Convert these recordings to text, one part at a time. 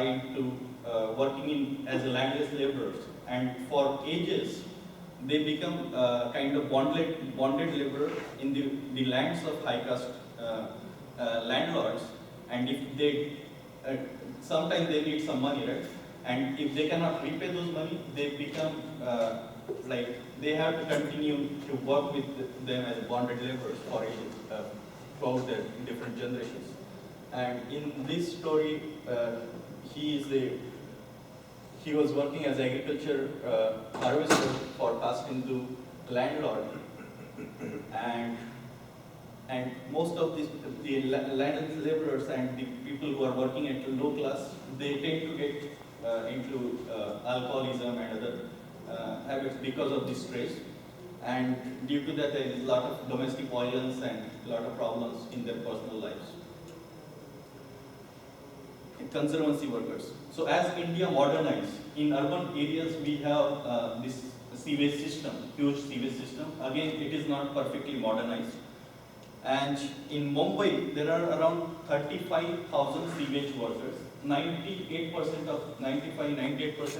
into working as a landless laborers, and for ages they become kind of bonded laborer in the lands of high caste landlords. And if they sometimes they need some money, right? And if they cannot repay those money, they become like they have to continue to work with them as bonded laborers for ages, throughout their different generations. And in this story, he was working as agriculture harvester for Caste Hindu landlord, and most of the land laborers and the people who are working at low class, they tend to get into alcoholism and other habits because of this stress. And due to that, there is a lot of domestic violence and a lot of problems in their personal lives. Conservancy workers. So as India modernized, in urban areas we have this sewage system, huge sewage system. Again, it is not perfectly modernized. And in Mumbai, there are around 35,000 sewage workers. 98%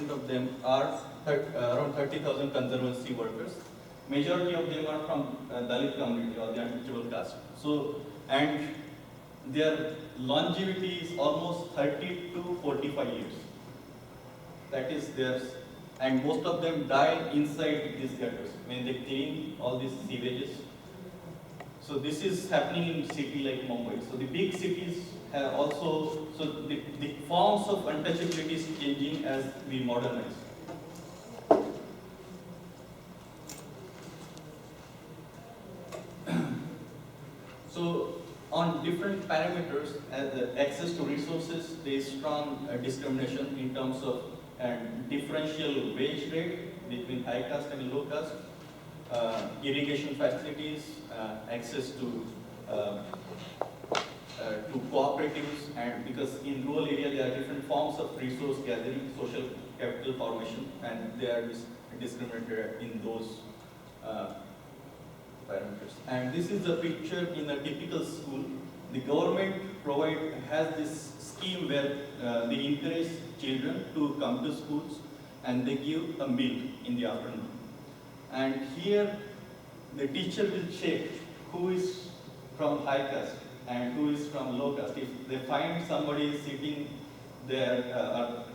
of them are around 30,000 conservancy workers. Majority of them are from Dalit community or the untouchable caste. So, and their longevity is almost 30 to 45 years. That is theirs. And most of them die inside these gutters when they clean all these sewages. So this is happening in city like Mumbai. So the big cities have also, so the forms of untouchability is changing as we modernize. So on different parameters, access to resources, there is strong discrimination in terms of differential wage rate between high caste and low caste, irrigation facilities, access to cooperatives, and because in rural area there are different forms of resource gathering, social capital formation, and they are discriminated in those parameters. And this is a picture in a typical school. The government has this scheme where they encourage children to come to schools and they give a meal in the afternoon. And here the teacher will check who is from high caste and who is from low caste. If they find somebody sitting there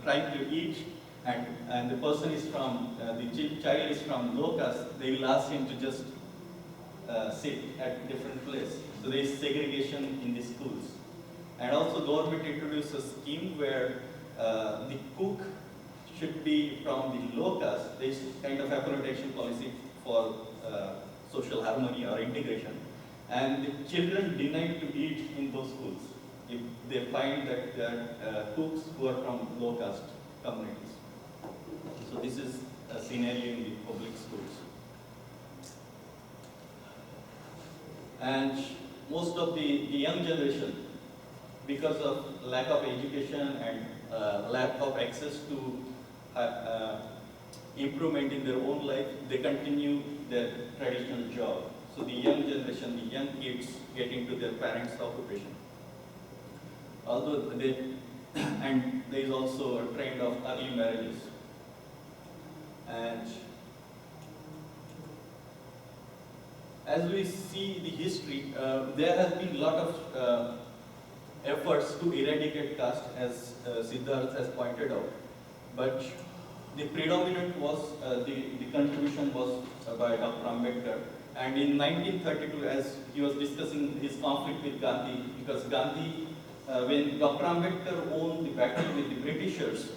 trying to eat, and the person is from, the child is from low caste, they will ask him to just sit at different place. So there is segregation in the schools. And also government introduced a scheme where the cook should be from the low caste. There is kind of affirmative policy for social harmony or integration. And the children denied to eat in those schools if they find that there are cooks who are from low caste communities. So this is a scenario in the public schools. And most of the young generation, because of lack of education and lack of access to improvement in their own life, they continue their traditional job. So the young generation, the young kids get into their parents' occupation. Although and there is also a trend of early marriages. And as we see the history, there has been a lot of efforts to eradicate caste, as Siddharth has pointed out. But the predominant was, the contribution was by Dr. Ambedkar. And in 1932, as he was discussing his conflict with Gandhi, because Gandhi, when Dr. Ambedkar won the battle with the Britishers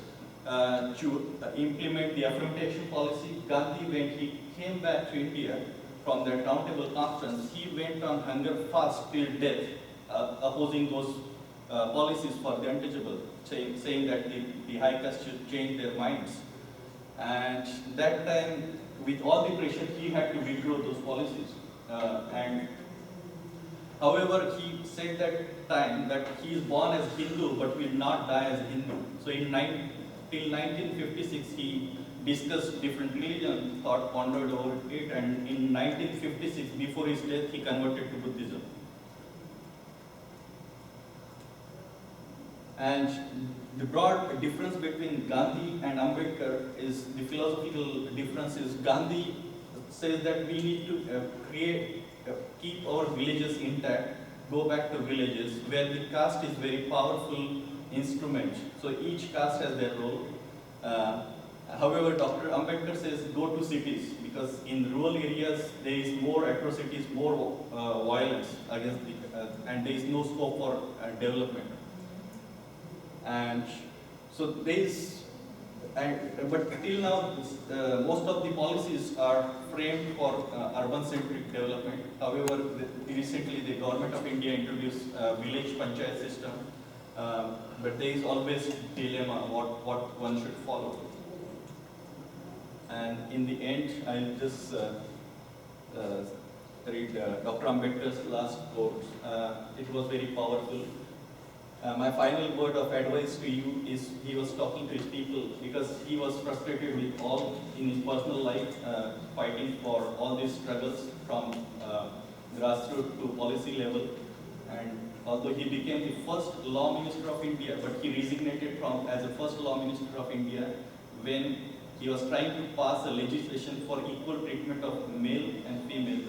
to implement the affirmative action policy, Gandhi, when he came back to India from the Roundtable Conference, he went on hunger fast till death, opposing those policies for the untouchable, saying that the high caste should change their minds. And that time, with all the pressure, he had to withdraw those policies. And however, he said that time that he is born as Hindu but will not die as Hindu. So till 1956, he discussed different religions, thought, pondered over it, and in 1956, before his death, he converted to Buddhism. And the broad difference between Gandhi and Ambedkar is the philosophical difference is Gandhi says that we need to keep our villages intact, go back to villages where the caste is very powerful instrument. So each caste has their role. However, Dr. Ambedkar says go to cities because in rural areas there is more atrocities, more violence against and there is no scope for development. And so there is, but till now, most of the policies are framed for urban-centric development. However, recently the government of India introduced a village panchayat system, but there is always dilemma what one should follow. And in the end, I'll just read Dr. Ambedkar's last quote. It was very powerful. My final word of advice to you is he was talking to his people because he was frustrated with all in his personal life, fighting for all these struggles from grassroots to policy level. And although he became the first law minister of India, but he resignated from as the first law minister of India when he was trying to pass a legislation for equal treatment of male and female,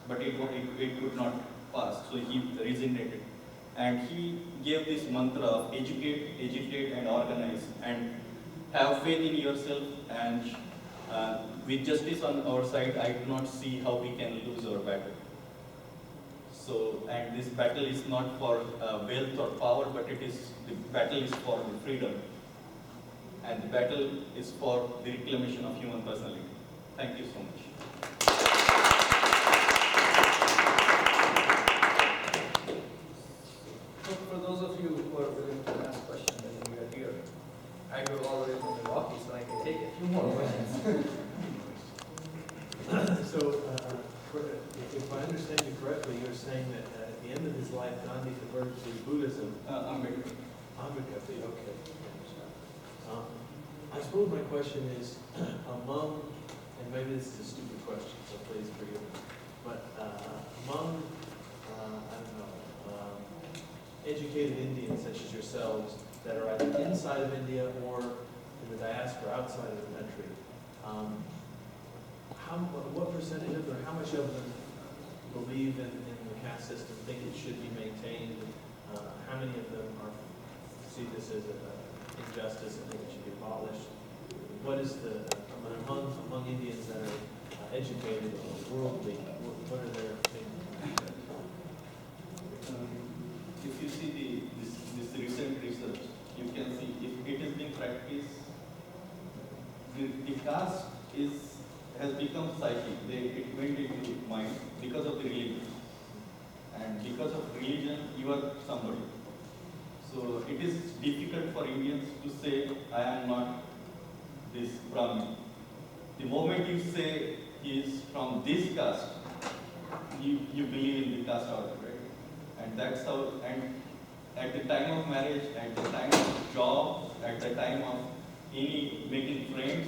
but it could not pass, so he resignated. And he gave this mantra of educate, agitate, and organize, and have faith in yourself. And with justice on our side, I do not see how we can lose our battle. So, and this battle is not for wealth or power, but the battle is for the freedom. And the battle is for the reclamation of human personality. Thank you so much. For those of you who are willing to ask questions, I think we are here. I go all the way from Milwaukee, so I can take a few more questions. So, if I understand you correctly, you're saying that at the end of his life, Gandhi converted to Buddhism. Ambedkar. Okay. I suppose my question is, among, and maybe this is a stupid question, so please forgive me, but among, I don't know, educated Indians such as yourselves that are either inside of India or in the diaspora outside of the country, what percentage of them, how much of them believe in the caste system, think it should be maintained? How many of them see this as an injustice and think it should be abolished? What is among Indians that are educated or worldly, what are their opinions? If you see this recent research, you can see if it is being practiced, the caste has become psychic. It went into mind because of the religion. And because of religion, you are somebody. So it is difficult for Indians to say, I am not this Brahmin. The moment you say he is from this caste, you believe in the caste order, right? And that's how, and at the time of marriage, at the time of job, at the time of making friends,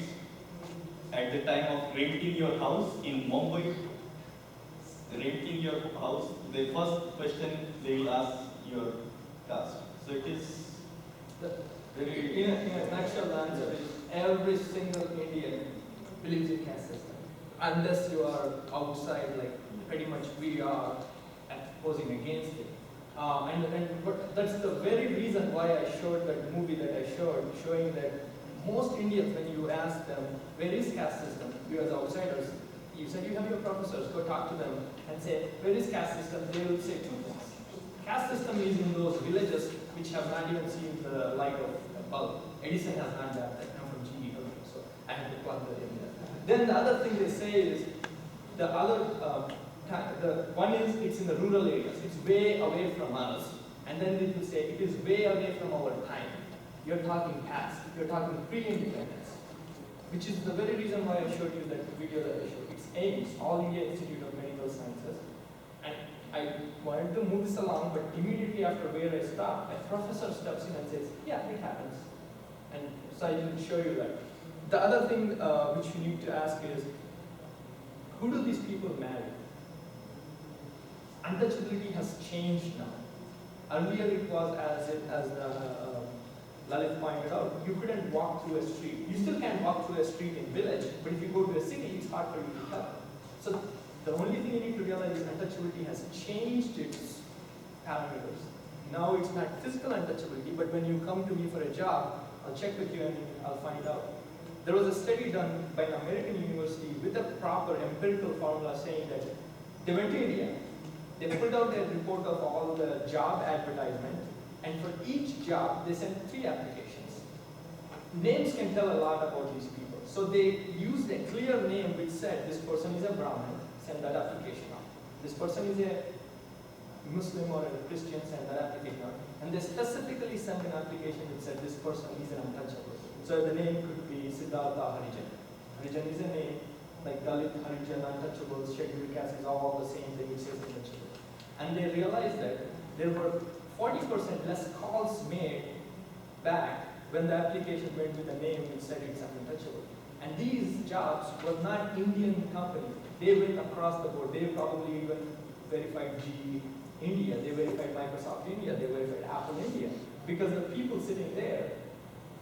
at the time of renting your house in Mumbai, renting your house, the first question they will ask your caste. So it is very... In a nutshell, the answer is every single Indian believes in caste system. Unless you are outside, like pretty much we are opposing against it. But that's the very reason why I showed that movie that I showed, showing that most Indians, when you ask them, where is caste system? You as outsiders, you said you have your professors, go talk to them and say, where is caste system? They will say two things. Caste system is in those villages which have not even seen the light of a bulb. Edison has not done that. I'm from GE, so I have to plug that in there. Then the other thing they say is, the one is it's in the rural areas. It's way away from us. And then they will say it is way away from our time. You're talking past. You're talking pre-independence. Which is the very reason why I showed you that video that I showed. It's AIMS, All India Institute of Medical Sciences. And I wanted to move this along, but immediately after where I stopped, a professor steps in and says, yeah, it happens. And so I didn't show you that. The other thing which you need to ask is, who do these people marry? Untouchability has changed now. Earlier it was as Lalit pointed out, you couldn't walk through a street. You still can't walk through a street in village, but if you go to a city, it's hard for you to tell. So the only thing you need to realize is untouchability has changed its parameters. Now it's not physical untouchability, but when you come to me for a job, I'll check with you and I'll find out. There was a study done by an American university with a proper empirical formula saying that they went to India, they pulled out a report of all the job advertisement, and for each job, they sent 3 applications. Names can tell a lot about these people. So they used a clear name which said, this person is a Brahmin, send that application out. This person is a Muslim or a Christian, send that application out. And they specifically sent an application which said, this person is an untouchable. So the name could be Siddhartha Harijan. Harijan is a name, like Dalit, Harijan, untouchable, scheduled caste is all the same thing, which says untouchable. And they realized that there were 40% less calls made back when the application went with a name which said it's untouchable. And these jobs were not Indian companies. They went across the board. They probably even verified GE India, they verified Microsoft India, they verified Apple India. Because the people sitting there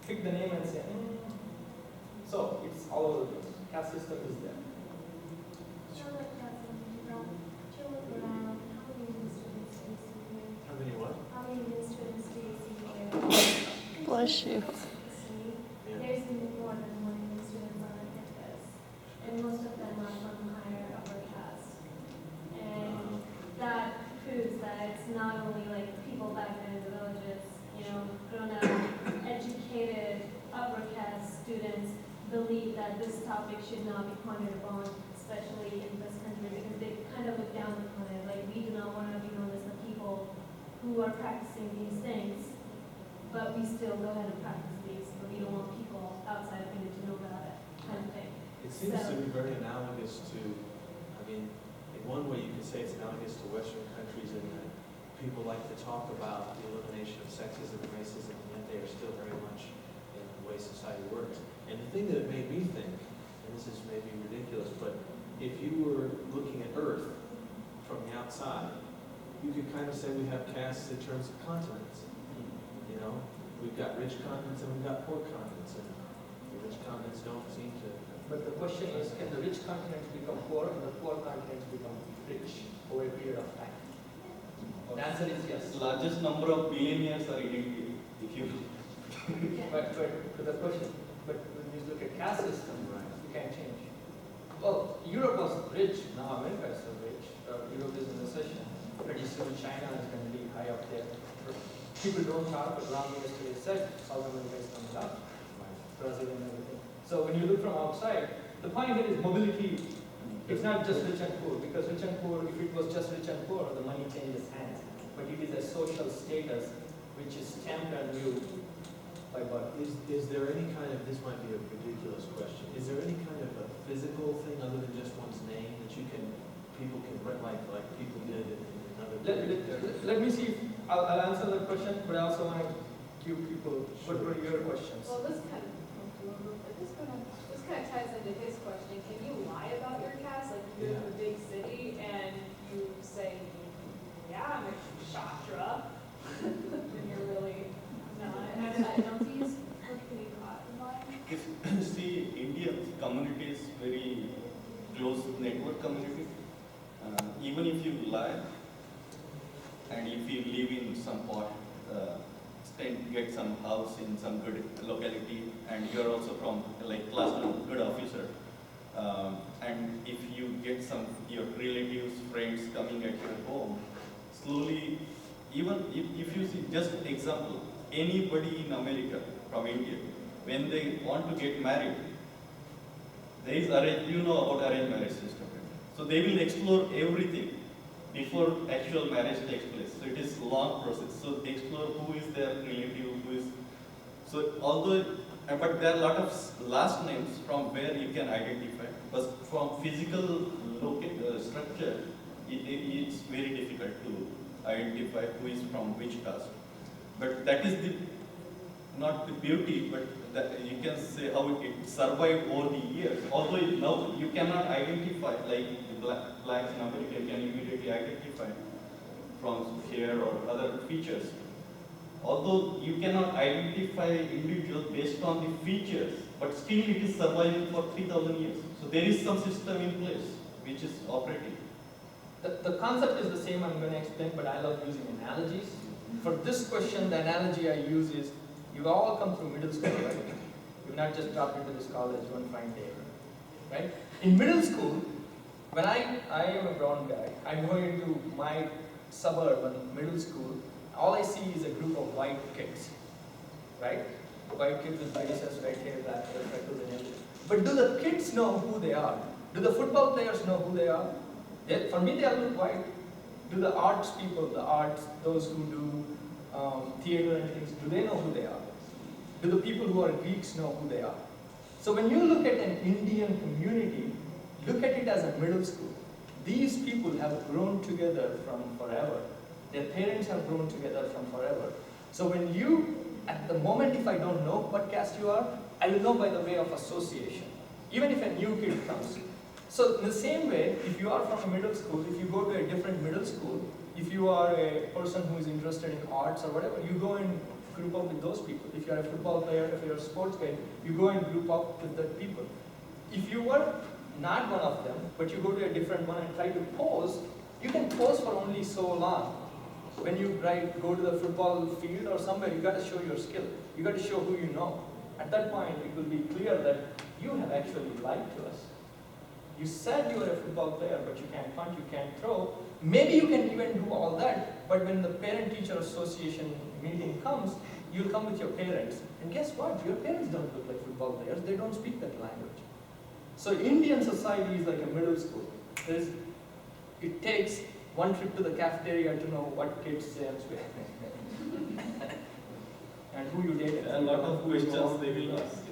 pick the name and say, So it's all over the place. Caste system is there. How many what? Bless you. There's more than 1 million students on our campus, and most of them are from higher upper caste. And that proves that it's not only like people back then in the villages, grown up, educated upper caste students believe that this topic should not be pondered upon, especially in this country, because they kind of look down upon it. Like, we do not want to be known as the people who are practicing these things, but we still go ahead and practice these, but we don't want people outside of India to know about it, kind of thing. It seems to be very analogous to, in one way you could say it's analogous to Western countries in that people like to talk about the elimination of sexism and racism, and yet they are still very much in the way society works. And the thing that it made me think, and this is maybe ridiculous, but if you were looking at Earth from the outside, you could kind of say we have castes in terms of continents. We've got rich continents and we've got poor continents, and the rich continents don't seem to. But the question is, can the rich continents become poor and the poor continents become rich over a period of time? The answer is yes. The largest number of billionaires are in India. If you But the question, but when you look at caste system, you can't change. Well, Europe was rich, now America is so rich. Europe is in recession. Pretty soon China is going to be high up there. People don't talk, but Ram yesterday said South America is coming up, Brazil and everything. So when you look from outside, the point here is mobility. It's not just rich and poor, because rich and poor, if it was just rich and poor, the money changes hands. But it is a social status which is stamped on you by birth. Is there any kind of, this might be a ridiculous question, is there any kind of a physical thing other than just one's name that people can, like people did in another place? Let me see if I'll answer that question, but I also want to give people, what were your questions? Well, this kind of ties into his question. Can you lie about your caste? Like, you go to a big city and you say, yeah, I'm a Shatra, and you're really not. And I don't use what can you caught in lying? see, Indian community is very close network community. Even if you lie, and if you live in some pot, get some house in some good locality, and you're also from like class one good officer, and if you get some your relatives, friends coming at your home, slowly, even if you see just example, anybody in America from India, when they want to get married, there is about arranged marriage system. So they will explore everything before actual marriage takes place. So it is long process. So they explore who is their relative, who is. So but there are a lot of last names from where you can identify. But from physical structure, it's very difficult to identify who is from which caste. But that is not the beauty, but that you can say how it survived over the years. Although now you cannot identify, like the blacks in America, you can immediately identify from hair or other features. although you cannot identify individuals based on the features, but still it is surviving for 3,000 years. So there is some system in place which is operating. The concept is the same, I'm going to explain, but I love using analogies. For this question, the analogy I use is, you all come through middle school, right? You've not just dropped into this college one fine day, right? In middle school, when I am a brown guy, I'm going into my suburban middle school, all I see is a group of white kids, right? White kids with biceps, right hair, black hair, freckles and everything. But do the kids know who they are? Do the football players know who they are? For me, they all look white. Do the arts people, those who do theater and things, do they know who they are? Do the people who are Greeks know who they are? So when you look at an Indian community, look at it as a middle school. These people have grown together from forever. Their parents have grown together from forever. So when you, at the moment if I don't know what caste you are, I will know by the way of association. Even if a new kid comes. So in the same way, if you are from a middle school, if you go to a different middle school, if you are a person who is interested in arts or whatever, you go and group up with those people. If you are a football player, if you are a sports guy, you go and group up with that people. If you were not one of them, but you go to a different one and try to pose, you can pose for only so long. When you go to the football field or somewhere, you got to show your skill. You got to show who you know. At that point, it will be clear that you have actually lied to us. You said you were a football player, but you can't punt, you can't throw. Maybe you can even do all that, but when the parent-teacher association meeting comes, you'll come with your parents. And guess what? Your parents don't look like football players. They don't speak that language. So Indian society is like a middle school. It takes one trip to the cafeteria to know what kids say and who you dated. A lot of questions they will ask.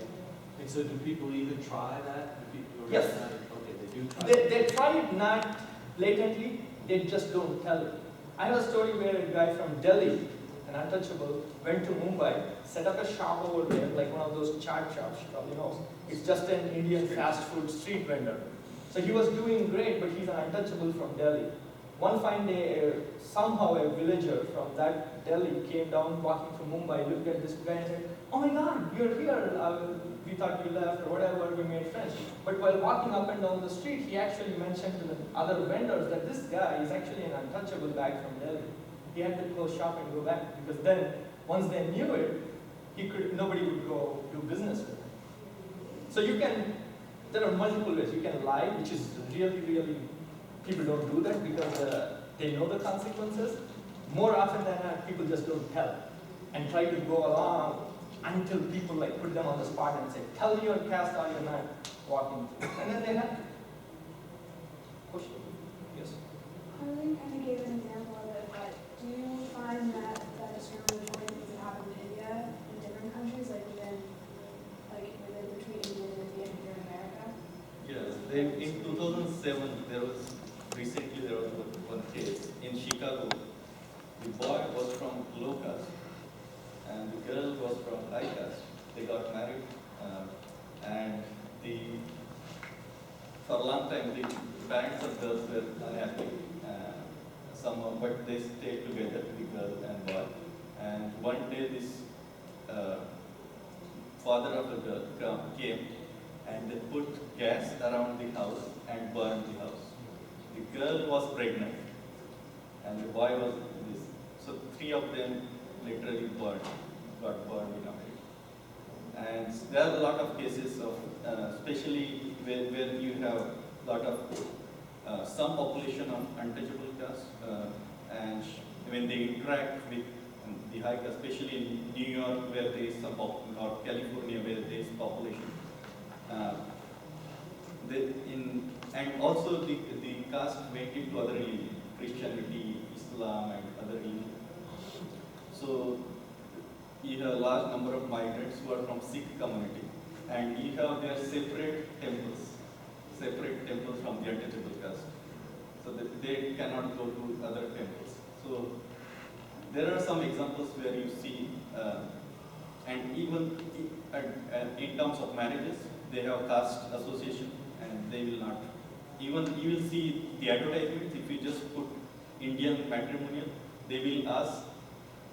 And so do people even try that? Do people Yes. Okay, they do try it. They try it not blatantly, they just don't tell it. I have a story where a guy from Delhi, an untouchable, went to Mumbai, set up a shop over there, like one of those chaat shops, you probably know. It's just an Indian fast food street vendor. So he was doing great, but he's an untouchable from Delhi. One fine day, somehow a villager from that Delhi came down walking from Mumbai, looked at this guy and said, "Oh my God, you're here. We thought you left or whatever, we made friends." But while walking up and down the street, he actually mentioned to the other vendors that this guy is actually an untouchable guy from Delhi. He had to close shop and go back because then, once they knew it, nobody would go do business with him. So there are multiple ways. You can lie, which is really, really, people don't do that because they know the consequences. More often than not, people just don't tell and try to go along until people put them on the spot and say, "Tell me your caste or you're not walking through." And then they have to. Question? Yes? Harlan kind of gave an example of it, but do you find that discriminatory things that happen in India in different countries, within between India and India and here in America? Yes, in 2007, recently there was one case in Chicago. The boy was from low caste and the girl was from high caste. They got married and for a long time the parents of girls were unhappy. Somehow, but they stayed together, the girl and boy. And one day this father of the girl came and they put gas around the house and burned the house. The girl was pregnant and the boy was this. So three of them literally got burned in America. And there are a lot of cases of, especially where you have a lot of some population of untouchable caste, and when they interact with the high caste, especially in New York where there is some or California where there is population. And also the caste went into other religion, Christianity, Islam and other religions. So you have a large number of migrants who are from Sikh community and you have their separate temples from the untouchable caste. So that they cannot go to other temples. So there are some examples where you see, and even in terms of marriages, they have caste association and they will not. Even you will see the advertisements, if you just put Indian matrimonial, they will ask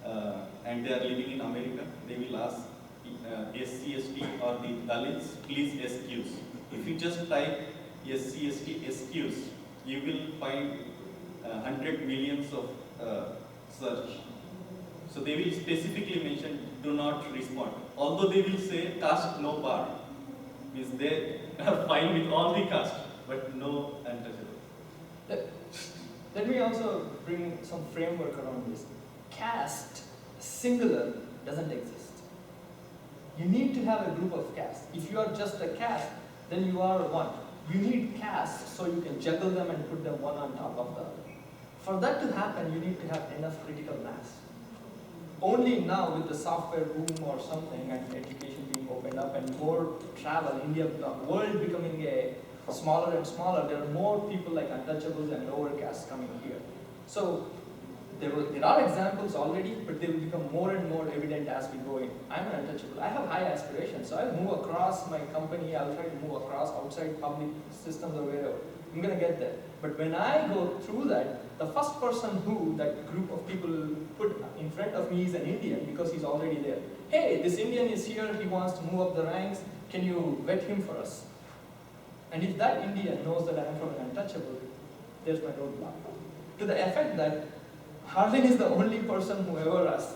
and they are living in America, they will ask SC/ST or the Dalits, please excuse. If you just type SC/ST excuse, you will find 100 millions of search. So they will specifically mention do not respond. Although they will say caste no bar, means they are fine with all the caste, but no untouchable. Let me also bring some framework around this. Caste, singular, doesn't exist. You need to have a group of castes. If you are just a caste, then you are one. You need castes so you can juggle them and put them one on top of the other. For that to happen, you need to have enough critical mass. Only now with the software boom or something and education being opened up and more travel, India, the world becoming a smaller and smaller, there are more people like untouchables and lower castes coming here. So there are examples already, but they will become more and more evident as we go in. I'm an untouchable. I have high aspirations, so I'll move across my company. I'll try to move across outside public systems or wherever. I'm gonna get there. But when I go through that, the first person who that group of people put in front of me is an Indian because he's already there. Hey, this Indian is here. He wants to move up the ranks. Can you vet him for us? And if that Indian knows that I am from an untouchable, there's my roadblock. To the effect that Harvin is the only person who ever has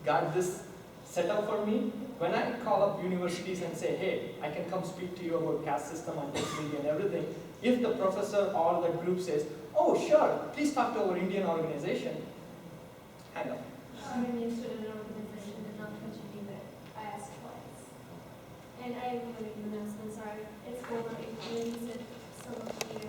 got this set up for me. When I call up universities and say, hey, I can come speak to you about caste system, untouchability and everything, if the professor or the group says, oh, sure, please talk to our Indian organization, hang up. Our Indian student organization did not mention either. I asked twice. And I will make an announcement, sorry. It's over 8 days. If some of you,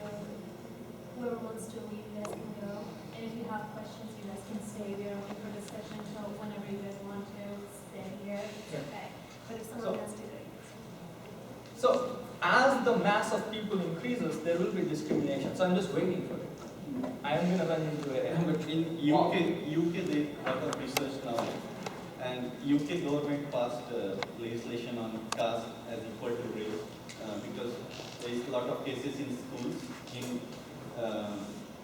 whoever wants to leave, you guys can go. And if you have questions, you guys can stay. We are open for discussion until whenever you guys want to stay here. It's okay. But if someone has to leave. So, as the mass of people increases, there will be discrimination. So I'm just waiting for it. I am going to run into it. But in UK they have a research now, and UK government passed legislation on caste as equal to race because there is a lot of cases in schools, in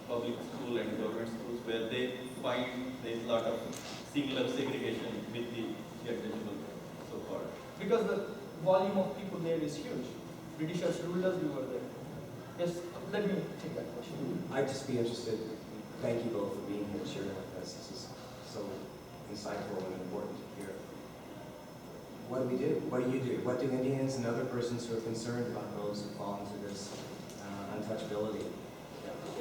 public school and government schools, where they find there is a lot of singular segregation with the untouchable, so called. Because the volume of people there is huge. Britishers ruled us, we were there. Yes, let me take that question. I'd just be interested, thank you both for being here and sharing with us. This is so insightful and important to hear. What do we do? What do you do? What do Indians and other persons who are concerned about those who fall into this untouchability?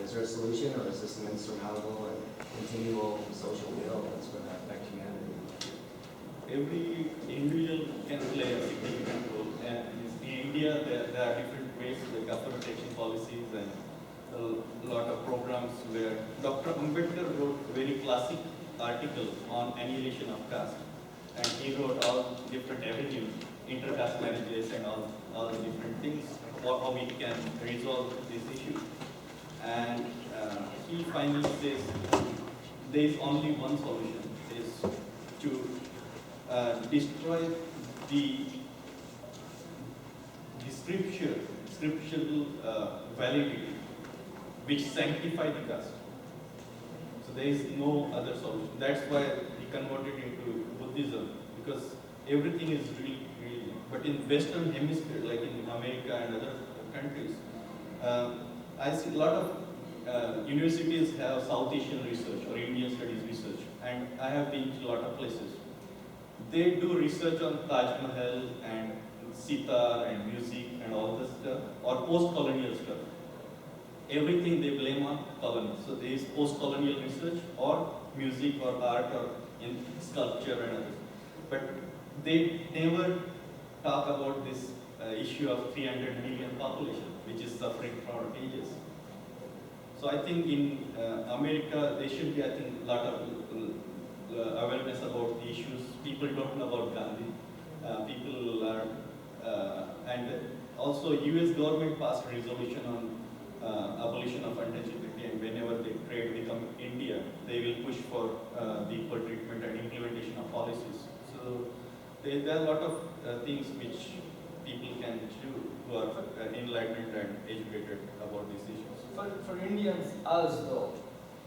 Is there a solution, or is this an insurmountable and continual social ill that's going to affect humanity? Every individual can play a significant role, and in India there are different ways, like affirmation policies and a lot of programs where Dr. Ambedkar wrote a very classic article on annihilation of caste, and he wrote all different avenues, intercaste marriages and all the different things, how we can resolve this issue. And he finally says there is only one solution, is to destroy the scriptural validity which sanctify the caste. So there is no other solution. That's why he converted into Buddhism, because everything is really. But in Western Hemisphere, like in America and other countries, I see a lot of universities have South Asian research or Indian studies research, and I have been to a lot of places. They do research on Taj Mahal and sitar and music and all this stuff, or post-colonial stuff. Everything they blame on colony. So there is post-colonial research or music or art or in sculpture and others. But they never talk about this issue of 300 million population, which is suffering from ages. So I think in America, there should be, I think, a lot of awareness about the issues. People don't know about Gandhi. People are, and also US government passed a resolution on abolition of untouchability, and whenever the trade become India, they will push for the equal treatment and implementation of policies. So there are a lot of things which people can do who are enlightened and educated about these issues. For Indians, us though,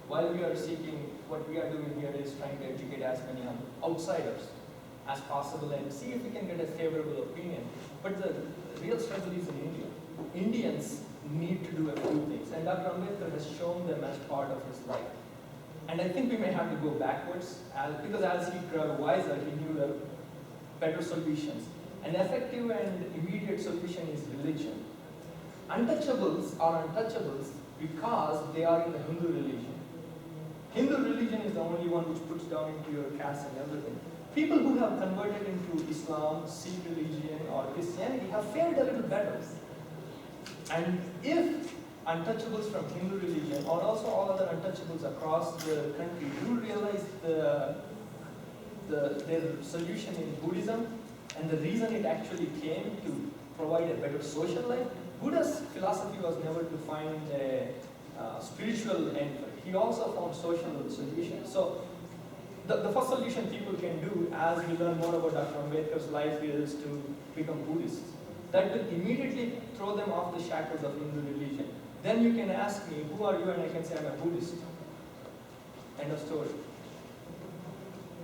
while we are seeking what we are doing here is trying to educate as many outsiders as possible and see if we can get a favorable opinion. But the real struggle is in India. Indians need to do a few things, and Dr. Ambedkar has shown them as part of his life. And I think we may have to go backwards, because as he grew wiser, he knew the better solutions. An effective and immediate solution is religion. Untouchables are untouchables because they are in the Hindu religion. Hindu religion is the only one which puts down into your caste and everything. People who have converted into Islam, Sikh religion, or Christianity have fared a little better. And if untouchables from Hindu religion, or also all other untouchables across the country, do realize their solution in Buddhism, and the reason it actually came to provide a better social life, Buddha's philosophy was never to find a spiritual end. He also found social solutions. So the first solution people can do as we learn more about Dr. Ambedkar's life is to become Buddhists. That will immediately throw them off the shackles of Hindu religion. Then you can ask me, who are you? And I can say, I'm a Buddhist. End of story.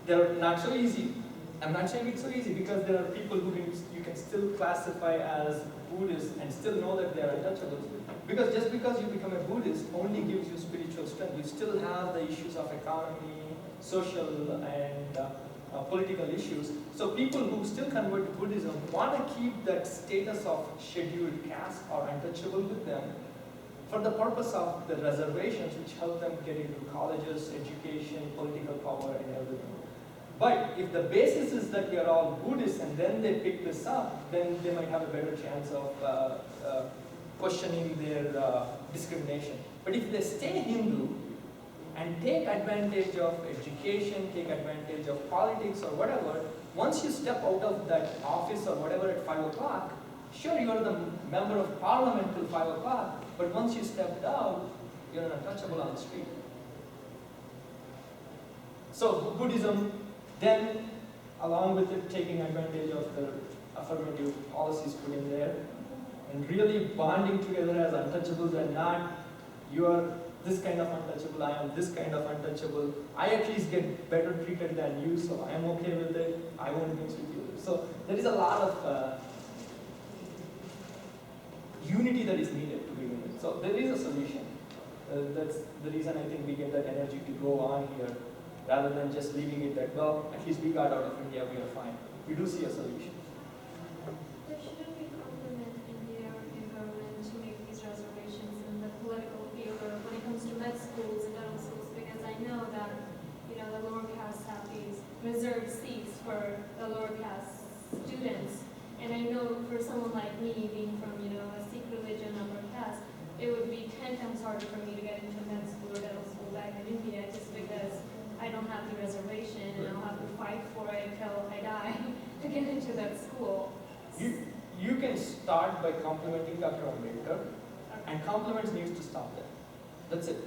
They're not so easy. I'm not saying it's so easy because there are people who you can still classify as Buddhists and still know that they are untouchables. Because just because you become a Buddhist only gives you spiritual strength. You still have the issues of economy, social, and political issues. So people who still convert to Buddhism want to keep that status of scheduled caste or untouchable with them for the purpose of the reservations which help them get into colleges, education, political power, and everything. But if the basis is that we are all Buddhists and then they pick this up, then they might have a better chance of questioning their discrimination. But if they stay Hindu and take advantage of education, take advantage of politics or whatever, once you step out of that office or whatever at 5 o'clock, sure, you are the member of parliament till 5 o'clock, but once you stepped out, you're untouchable on the street. So Buddhism, then along with it taking advantage of the affirmative policies put in there, and really bonding together as untouchables and not, you are this kind of untouchable, I am this kind of untouchable, I at least get better treated than you, so I'm okay with it, I won't mix with you. So there is a lot of unity that is needed to begin with. So there is a solution. That's the reason I think we get that energy to go on here, rather than just leaving it that, well, at least we got out of India, we are fine. We do see a solution. There shouldn't be complement in the American government to make these reservations in the political field or when it comes to med schools and dental schools, because I know that, you know, the lower caste have these reserved seats for the lower caste students. And I know for someone like me, being from, you know, a Sikh religion, upper caste, it would be 10 times harder for me to get into med school or dental school back in India just because I don't have the reservation and I'll have to fight for it until I die to get into that school. You can start by complimenting Dr. Ambedkar, and compliments needs to stop there. That's it.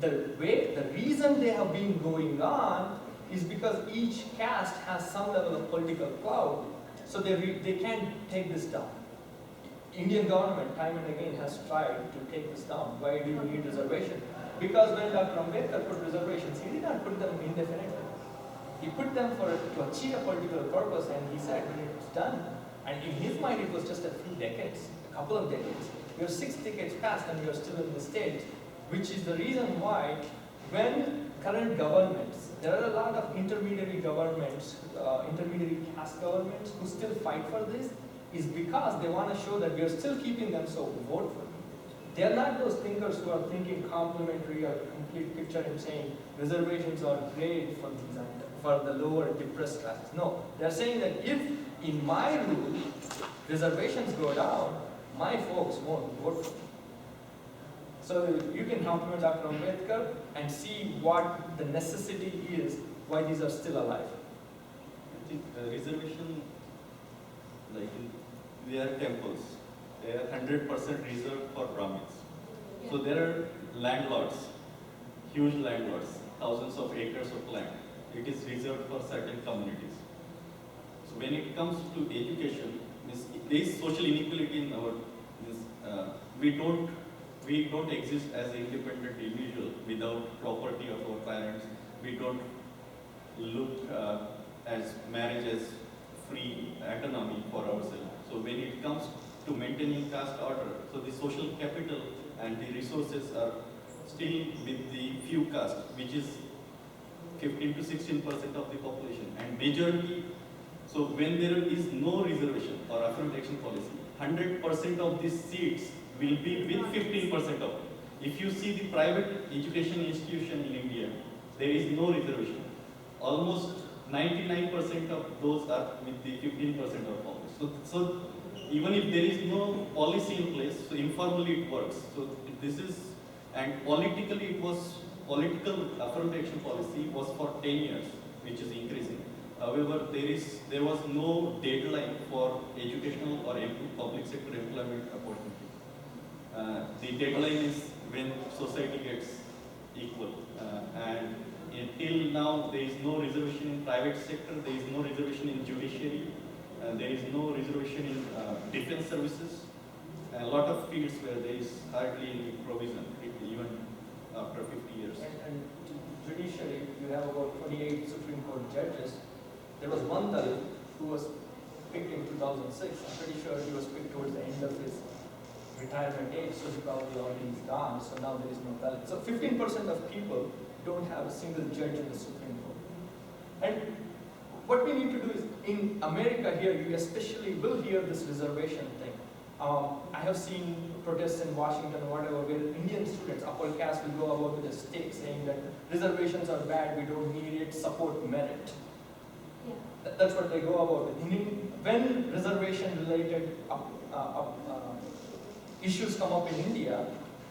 The reason they have been going on is because each caste has some level of political clout, so they can't take this down. Indian government time and again has tried to take this down. Why do you need reservation? Because when Dr. Ambedkar put reservations, he did not put them indefinitely. He put them to achieve a political purpose, and he said when it's done, and in his mind it was just a few decades, a couple of decades. We are 6 decades past and we are still in the stage, which is the reason why when current governments, there are a lot of intermediary governments, intermediary caste governments who still fight for this, is because they want to show that we are still keeping them, so vote for them. They are not those thinkers who are thinking complementary or complete picture and saying reservations are great for the lower depressed classes. No, they are saying that if in my rule reservations go down, my folks won't vote for me. So you can compliment Dr. Ambedkar and see what the necessity is, why these are still alive. I think reservation, like they are temples. They are 100% reserved for Brahmins. Yeah. So there are landlords, huge landlords, thousands of acres of land. It is reserved for certain communities. So when it comes to education, there is social inequality in our, we don't exist as an independent individual without property of our parents, we don't look as marriage as free autonomy for ourselves. So when it comes to maintaining caste order, so the social capital and the resources are still with the few castes, which is 15 to 16% of the population, and majority. So when there is no reservation or affirmative action policy, 100% of these seats will be with 15% of. If you see the private education institution in India, there is no reservation. Almost 99% of those are with the 15% of population. So even if there is no policy in place, so informally it works. So this is, and politically it was, political affirmative action policy was for 10 years, which is increasing. However, there was no deadline for educational or public sector employment opportunity. The deadline is when society gets equal. And until now, there is no reservation in private sector, there is no reservation in judiciary, there is no reservation in defense services, and a lot of fields where there is hardly any provision, even after 50 years. And judiciary, you have about 28 Supreme Court judges. There was one Dalit who was picked in 2006. I'm pretty sure he was picked towards the end of his retirement age, so he probably already is gone, so now there is no Dalit. So 15% of people don't have a single judge in the Supreme Court. And what we need to do is, in America here, you especially will hear this reservation thing. I have seen protests in Washington or whatever, where Indian students, upper caste, will go about with a stake saying that reservations are bad, we don't need it, support merit. Yeah. That's what they go about with. When reservation-related issues come up in India,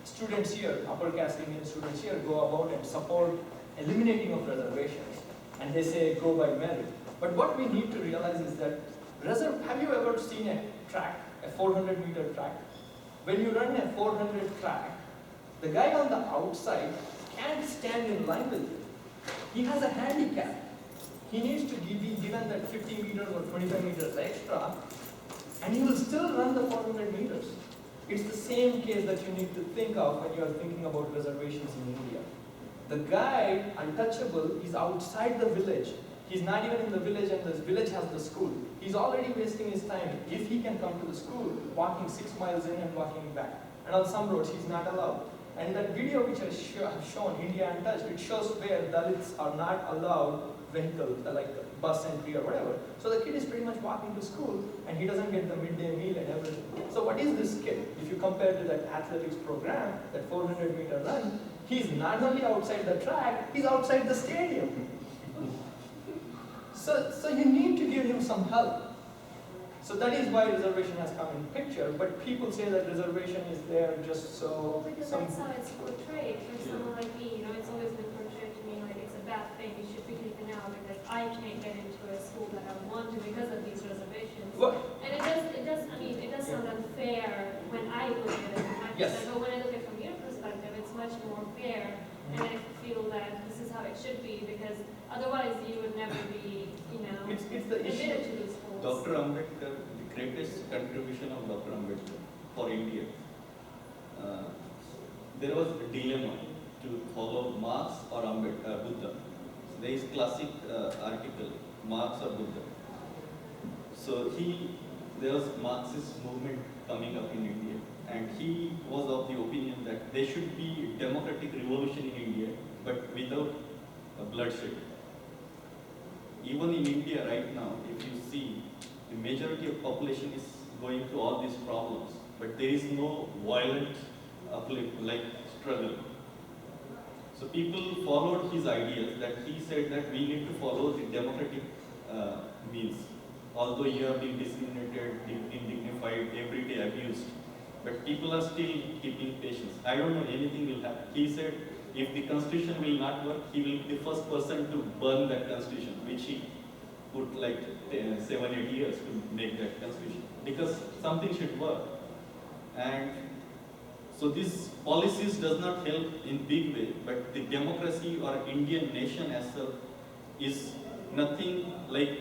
students here, upper caste Indian students here, go about and support eliminating of reservations. And they say, go by merit. But what we need to realize is that, have you ever seen a track, a 400-meter track? When you run a 400 track, the guy on the outside can't stand in line with you. He has a handicap. He needs to be given that 50 meters or 25 meters extra, and he will still run the 400 meters. It's the same case that you need to think of when you are thinking about reservations in India. The guy, untouchable, is outside the village. He's not even in the village, and the village has the school. He's already wasting his time. If he can come to the school, walking 6 miles in and walking back. And on some roads, he's not allowed. And that video which I have shown, India Untouched, it shows where Dalits are not allowed vehicles, like bus entry or whatever. So the kid is pretty much walking to school, and he doesn't get the midday meal and everything. So what is this kid? If you compare to that athletics program, that 400-meter run, he's not only outside the track, he's outside the stadium. So you need to give him some help. So that is why reservation has come in picture, but people say that reservation is there just so... Because that's how it's portrayed. For someone like me, it's always been portrayed to me like it's a bad thing, it should be taken out because I can't get into a school that I want to because of these reservations. What? And it does sound unfair when I look at it. Yes. But when I look at it from your perspective, it's much more fair, and I feel that this is how it should be because otherwise you would never be, It's the issue. committed to these schools. Dr. Ambedkar, the greatest contribution of Dr. Ambedkar for India, there was a dilemma to follow Marx or Buddha. There is classic article, Marx or Buddha. So there was Marxist movement coming up in India, and he was of the opinion that there should be democratic revolution in India, but without bloodshed. Even in India right now, if you see, the majority of population is going through all these problems, but there is no violent struggle. So people followed his ideas that he said that we need to follow the democratic means. Although you have been discriminated, indignified, every day abused, but people are still keeping patience. I don't know anything will happen. He said if the constitution will not work, he will be the first person to burn that constitution, which he put 7-8 years to make that constitution, because something should work. And so these policies does not help in big way, but the democracy or Indian nation as such is nothing like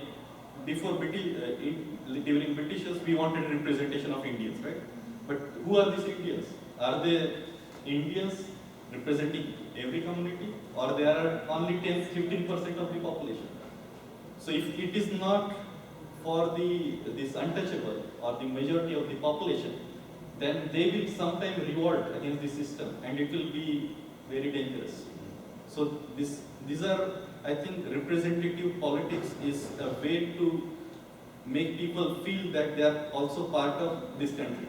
before during Britishers we wanted representation of Indians, right? But who are these Indians? Are they Indians representing every community, or there are only 10-15% of the population. So if it is not for this untouchable or the majority of the population, then they will sometime revolt against the system, and it will be very dangerous. So these are, I think, representative politics is a way to make people feel that they are also part of this country.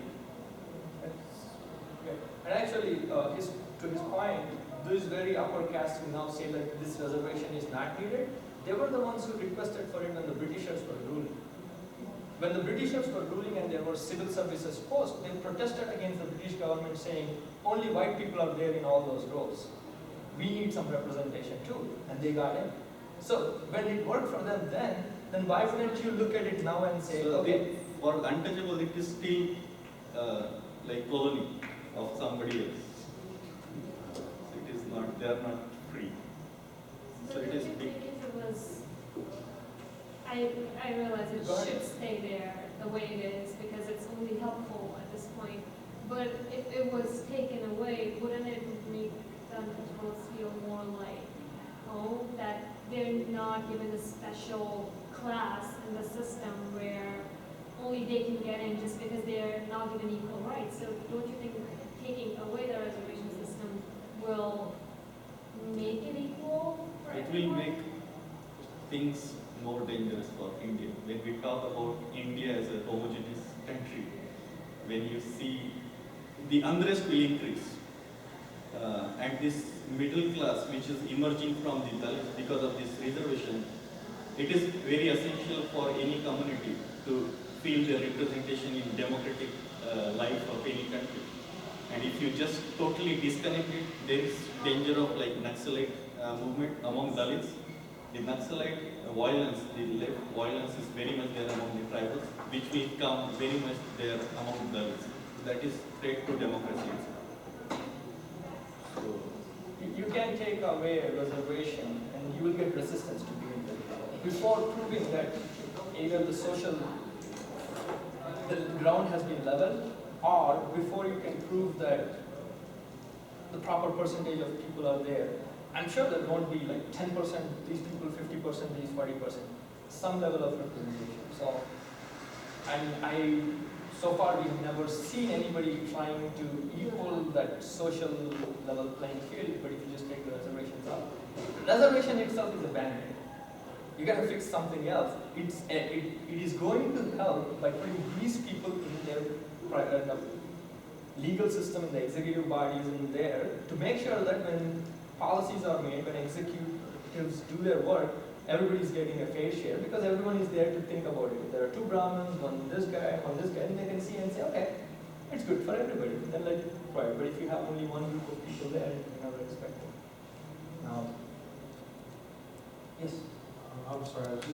And actually, to his point, those very upper castes who now say that this reservation is not needed, they were the ones who requested for it when the Britishers were ruling. When the Britishers were ruling and there were civil services posts, they protested against the British government saying, only white people are there in all those roles. We need some representation too, and they got in. So when it worked for them then why wouldn't you look at it now and say, So okay. for untouchable, it is still like colony of somebody else. So it is not, they are not free. So But it the is thing big. is, it was, I realize it Go ahead. should stay there the way it is because it's only helpful at this point. But if it was taken away, wouldn't it make the untouchables feel more like home? That they're not given a special class in the system where only they can get in just because they're not given equal rights. So don't you think taking away the reservation system will make it equal for It will everyone? make things more dangerous for India. When we talk about India as a homogeneous country, when you see the unrest will increase. And this middle class which is emerging from the Dalits because of this reservation, it is very essential for any community to feel their representation in democratic life of any country. And if you just totally disconnect it, there is danger of like Naxalite movement among Dalits. The Naxalite violence, the left violence is very much there among the tribals, which will come very much there among Dalits. That is threat to democracy. So, You can take away a reservation and you will get resistance to doing that. Before proving that either the ground has been leveled, or before you can prove that the proper percentage of people are there, I'm sure there won't be like 10% these people, 50% these, 40%, some level of representation. So, and so far we've never seen anybody trying to equal that social level playing field, but if you just take the reservations out. Reservation itself is a band-aid. You gotta fix something else. It is going to help by putting these people in their legal system, in the executive bodies in there, to make sure that when policies are made, when executives do their work, everybody's getting a fair share because everyone is there to think about it. If there are two Brahmins, one this guy, and they can see and say, okay, it's good for everybody. Then let it provide. But if you have only one group of people there, you're never expecting. Now, yes. I'm sorry, I was